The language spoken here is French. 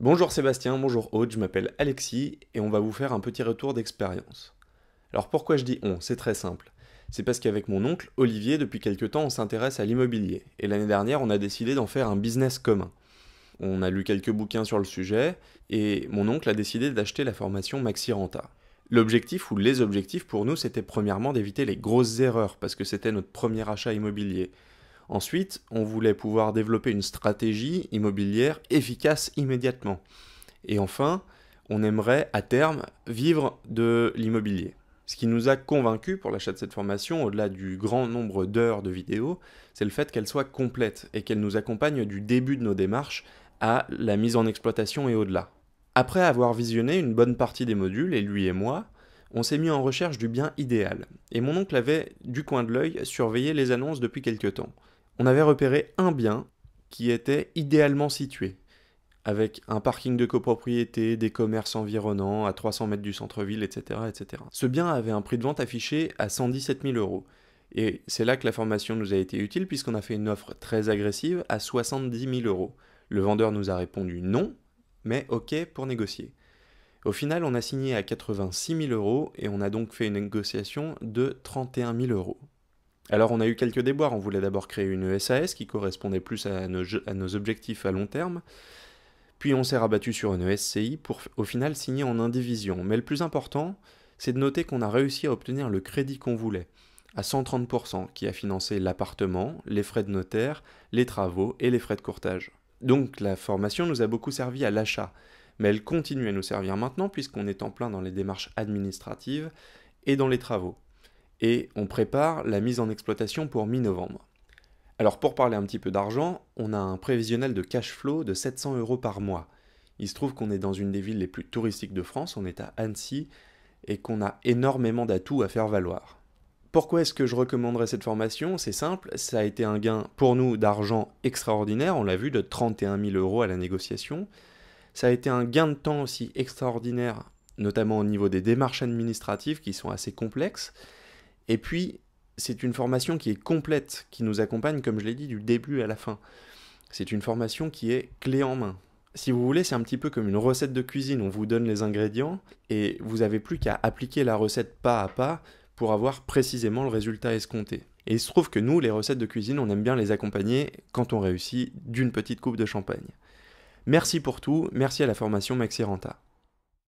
Bonjour Sébastien, bonjour Aude, je m'appelle Alexis et on va vous faire un petit retour d'expérience. Alors pourquoi je dis on? C'est très simple. C'est parce qu'avec mon oncle, Olivier, depuis quelque temps, on s'intéresse à l'immobilier. Et l'année dernière, on a décidé d'en faire un business commun. On a lu quelques bouquins sur le sujet et mon oncle a décidé d'acheter la formation Maxi Renta. L'objectif ou les objectifs pour nous, c'était premièrement d'éviter les grosses erreurs parce que c'était notre premier achat immobilier. Ensuite, on voulait pouvoir développer une stratégie immobilière efficace immédiatement. Et enfin, on aimerait à terme vivre de l'immobilier. Ce qui nous a convaincus pour l'achat de cette formation, au-delà du grand nombre d'heures de vidéos, c'est le fait qu'elle soit complète et qu'elle nous accompagne du début de nos démarches à la mise en exploitation et au-delà. Après avoir visionné une bonne partie des modules, et lui et moi, on s'est mis en recherche du bien idéal. Et mon oncle avait, du coin de l'œil, surveillé les annonces depuis quelque temps. On avait repéré un bien qui était idéalement situé, avec un parking de copropriété, des commerces environnants à 300 mètres du centre-ville, etc., etc. Ce bien avait un prix de vente affiché à 117 000 euros. Et c'est là que la formation nous a été utile puisqu'on a fait une offre très agressive à 70 000 euros. Le vendeur nous a répondu non, mais ok pour négocier. Au final, on a signé à 86 000 euros et on a donc fait une négociation de 31 000 euros. Alors on a eu quelques déboires, on voulait d'abord créer une SAS qui correspondait plus à nos objectifs à long terme, puis on s'est rabattu sur une SCI pour au final signer en indivision. Mais le plus important, c'est de noter qu'on a réussi à obtenir le crédit qu'on voulait, à 130%, qui a financé l'appartement, les frais de notaire, les travaux et les frais de courtage. Donc la formation nous a beaucoup servi à l'achat, mais elle continue à nous servir maintenant puisqu'on est en plein dans les démarches administratives et dans les travaux. Et on prépare la mise en exploitation pour mi-novembre. Alors pour parler un petit peu d'argent, on a un prévisionnel de cash flow de 700 euros par mois. Il se trouve qu'on est dans une des villes les plus touristiques de France, on est à Annecy, et qu'on a énormément d'atouts à faire valoir. Pourquoi est-ce que je recommanderais cette formation? C'est simple, ça a été un gain pour nous d'argent extraordinaire, on l'a vu, de 31 000 euros à la négociation. Ça a été un gain de temps aussi extraordinaire, notamment au niveau des démarches administratives qui sont assez complexes. Et puis, c'est une formation qui est complète, qui nous accompagne, comme je l'ai dit, du début à la fin. C'est une formation qui est clé en main. Si vous voulez, c'est un petit peu comme une recette de cuisine. On vous donne les ingrédients et vous n'avez plus qu'à appliquer la recette pas à pas pour avoir précisément le résultat escompté. Et il se trouve que nous, les recettes de cuisine, on aime bien les accompagner, quand on réussit, d'une petite coupe de champagne. Merci pour tout, merci à la formation Maxi Renta.